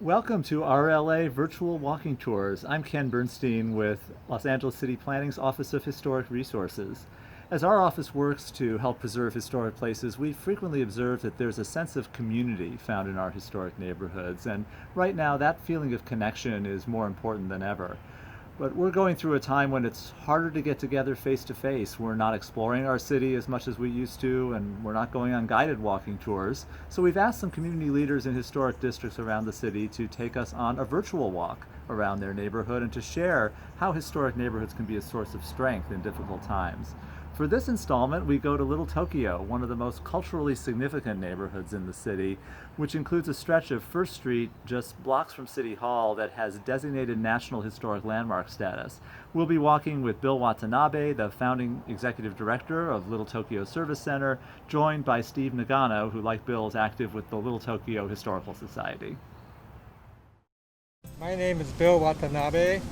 Welcome to RLA Virtual Walking Tours. I'm Ken Bernstein with Los Angeles City Planning's Office of Historic Resources. As our office works to help preserve historic places, we frequently observe that there's a sense of community found in our historic neighborhoods, and right now that feeling of connection is more important than ever. But we're going through a time when it's harder to get together face to face. We're not exploring our city as much as we used to, and we're not going on guided walking tours. So we've asked some community leaders in historic districts around the city to take us on a virtual walk around their neighborhood and to share how historic neighborhoods can be a source of strength in difficult times. For this installment, we go to Little Tokyo, one of the most culturally significant neighborhoods in the city, which includes a stretch of First Street just blocks from City Hall that has designated National Historic Landmark status. We'll be walking with Bill Watanabe, the founding executive director of Little Tokyo Service Center, joined by Steve Nagano, who, like Bill, is active with the Little Tokyo Historical Society. My name is Bill Watanabe,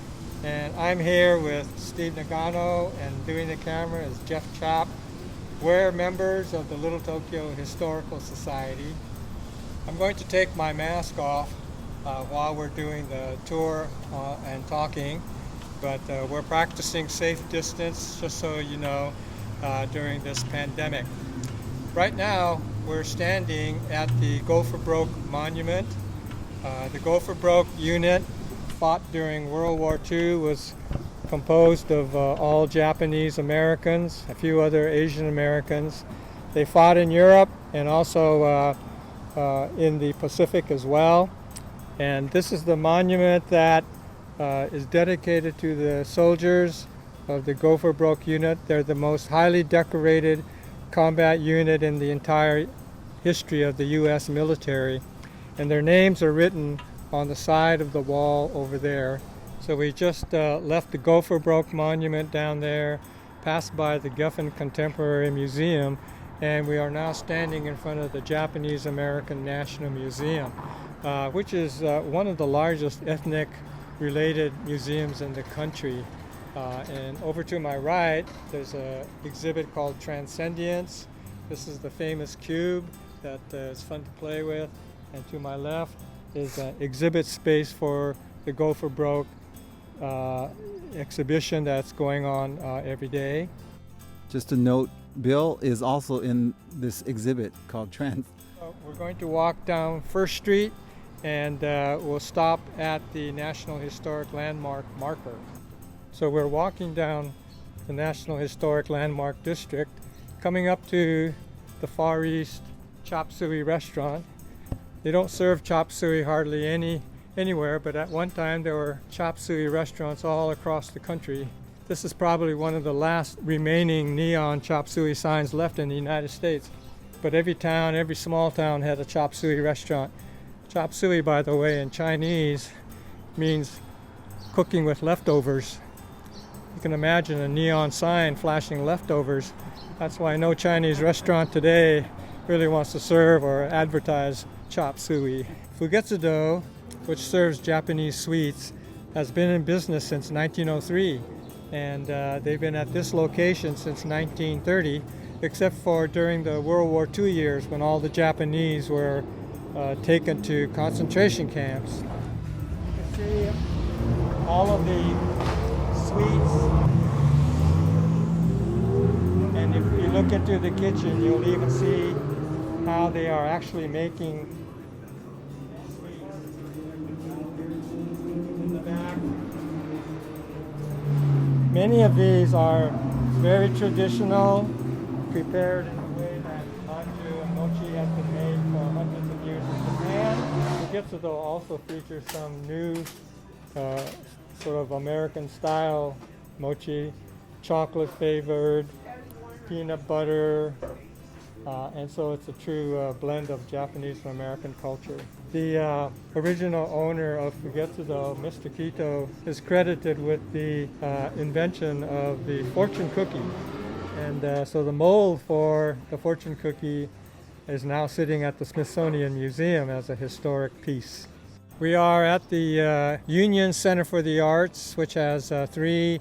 and I'm here with Steve Nagano, and doing the camera is Jeff Chop. We're members of the Little Tokyo Historical Society. I'm going to take my mask off while we're doing the tour and talking, but we're practicing safe distance, just so you know, during this pandemic. Right now, we're standing at the Gopher Monument. The Gopher unit fought during World War II, was composed of all Japanese Americans, a few other Asian Americans. They fought in Europe and also in the Pacific as well. And this is the monument that is dedicated to the soldiers of the Gopher unit. They're the most highly decorated combat unit in the entire history of the U.S. military. And their names are written on the side of the wall over there. So we just left the Gopher Monument down there, passed by the Geffen Contemporary Museum, and we are now standing in front of the Japanese American National Museum, which is one of the largest ethnic-related museums in the country. And over to my right, there's an exhibit called Transcendience. This is the famous cube that is fun to play with. And to my left is an exhibit space for the Gopher exhibition that's going on every day. Just a note, Bill is also in this exhibit called Trans. We're going to walk down First Street, and we'll stop at the National Historic Landmark marker. So we're walking down the National Historic Landmark District, coming up to the Far East Chop Suey restaurant. They don't serve chop suey hardly anywhere, but at one time there were chop suey restaurants all across the country. This is probably one of the last remaining neon chop suey signs left in the United States. But every town, every small town had a chop suey restaurant. Chop suey, by the way, in Chinese means cooking with leftovers. You can imagine a neon sign flashing leftovers. That's why no Chinese restaurant today really wants to serve or advertise chop suey. Fugutsudo, which serves Japanese sweets, has been in business since 1903, and they've been at this location since 1930, except for during the World War II years when all the Japanese were taken to concentration camps. You can see all of the sweets, and if you look into the kitchen, you'll even see how they are actually making sweets. In the back, many of these are very traditional, prepared in a way that anju and mochi has been made for hundreds of years in Japan. Fugutsudo also features some new sort of American-style mochi, chocolate-flavored, peanut butter, and so it's a true blend of Japanese and American culture. The original owner of Fugutsudo, Mr. Kito, is credited with the invention of the fortune cookie. And so the mold for the fortune cookie is now sitting at the Smithsonian Museum as a historic piece. We are at the Union Center for the Arts, which has three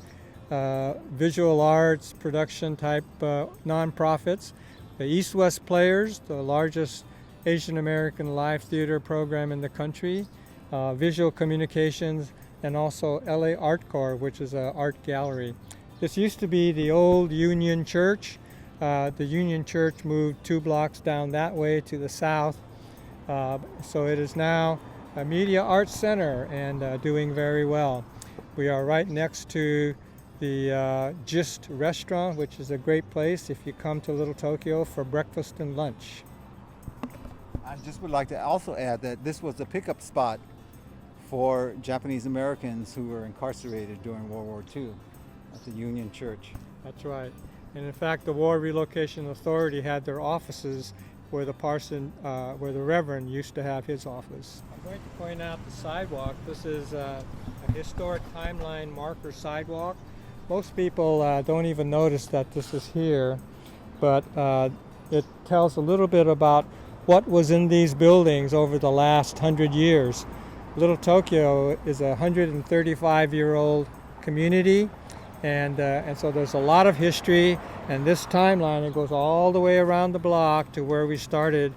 visual arts production type nonprofits. The East West Players, the largest Asian American live theater program in the country. visual communications, and also LA Art Corps, which is an art gallery. This used to be the old Union Church. The Union Church moved 2 blocks down that way to the south. So it is now a media arts center and doing very well. We are right next to the Gist restaurant, which is a great place if you come to Little Tokyo for breakfast and lunch. I just would like to also add that this was a pickup spot for Japanese Americans who were incarcerated during World War II at the Union Church. That's right. And in fact, the War Relocation Authority had their offices where where the Reverend used to have his office. I'm going to point out the sidewalk. This is a historic timeline marker sidewalk. Most people don't even notice that this is here, but it tells a little bit about what was in these buildings over the last 100 years. Little Tokyo is a 135-year-old community, and so there's a lot of history, and this timeline, it goes all the way around the block to where we started,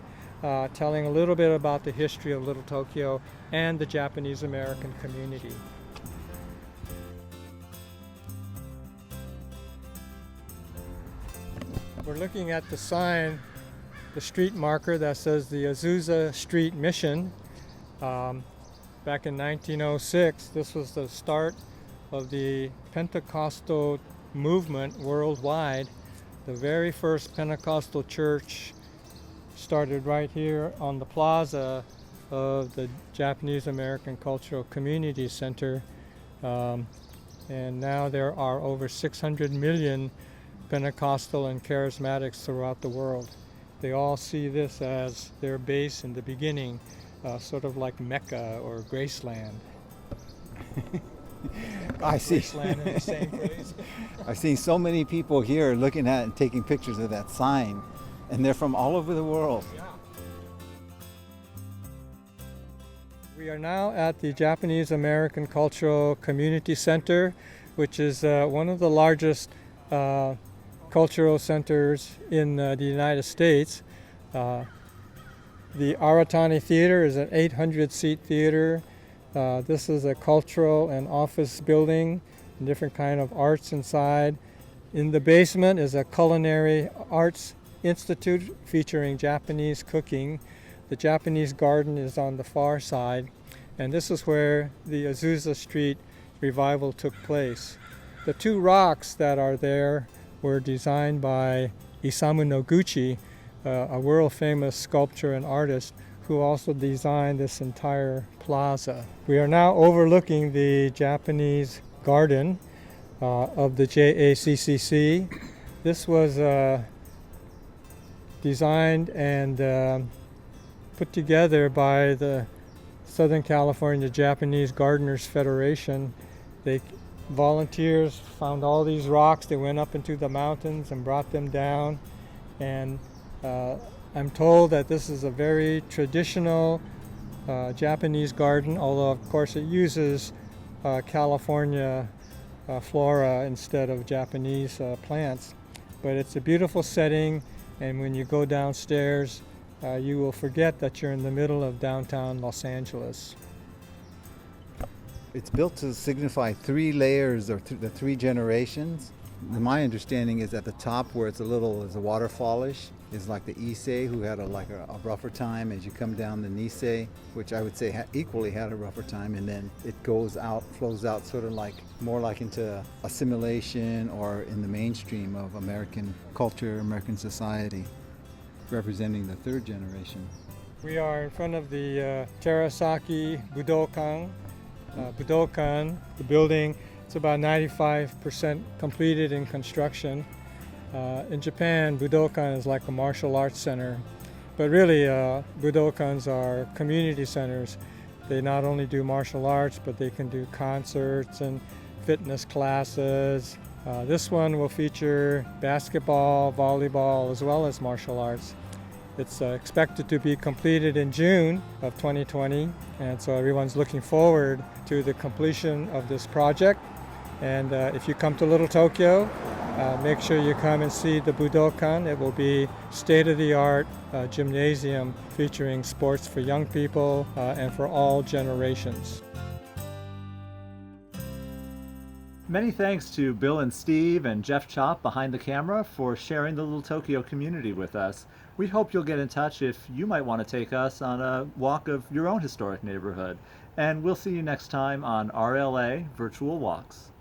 telling a little bit about the history of Little Tokyo and the Japanese American community. We're looking at the sign, the street marker that says the Azusa Street Mission. Back in 1906, this was the start of the Pentecostal movement worldwide. The very first Pentecostal church started right here on the plaza of the Japanese American Cultural Community Center. And now there are over 600 million Pentecostal and charismatics throughout the world. They all see this as their base in the beginning, sort of like Mecca or Graceland. I see. Graceland in the same place. I've seen so many people here looking at and taking pictures of that sign, and they're from all over the world. Yeah. We are now at the Japanese American Cultural Community Center, which is one of the largest cultural centers in the United States. The Aratani Theater is an 800-seat theater. This is a cultural and office building, different kind of arts inside. In the basement is a culinary arts institute featuring Japanese cooking. The Japanese garden is on the far side, and this is where the Azusa Street revival took place. The 2 rocks that are there were designed by Isamu Noguchi, a world-famous sculptor and artist who also designed this entire plaza. We are now overlooking the Japanese garden of the JACCC. This was designed and put together by the Southern California Japanese Gardeners Federation. Volunteers found all these rocks. They went up into the mountains and brought them down, and I'm told that this is a very traditional Japanese garden, although of course it uses California flora instead of Japanese plants. But it's a beautiful setting, and when you go downstairs, you will forget that you're in the middle of downtown Los Angeles. It's built to signify 3 layers, or the 3 generations. My understanding is at the top, where it's a waterfallish, is like the Issei, who had a rougher time. As you come down the Nisei, which I would say equally had a rougher time, and then it flows out sort of more like into assimilation or in the mainstream of American culture, American society, representing the 3rd generation. We are in front of the Terasaki Budokan. Budokan, the building, it's about 95% completed in construction. In Japan, Budokan is like a martial arts center, but really Budokans are community centers. They not only do martial arts, but they can do concerts and fitness classes. This one will feature basketball, volleyball, as well as martial arts. It's expected to be completed in June of 2020, and so everyone's looking forward to the completion of this project. And if you come to Little Tokyo, Make sure you come and see the Budokan. It will be state-of-the-art gymnasium featuring sports for young people and for all generations. Many thanks to Bill and Steve and Jeff Chop behind the camera for sharing the Little Tokyo community with us. We hope you'll get in touch if you might want to take us on a walk of your own historic neighborhood. And we'll see you next time on RLA Virtual Walks.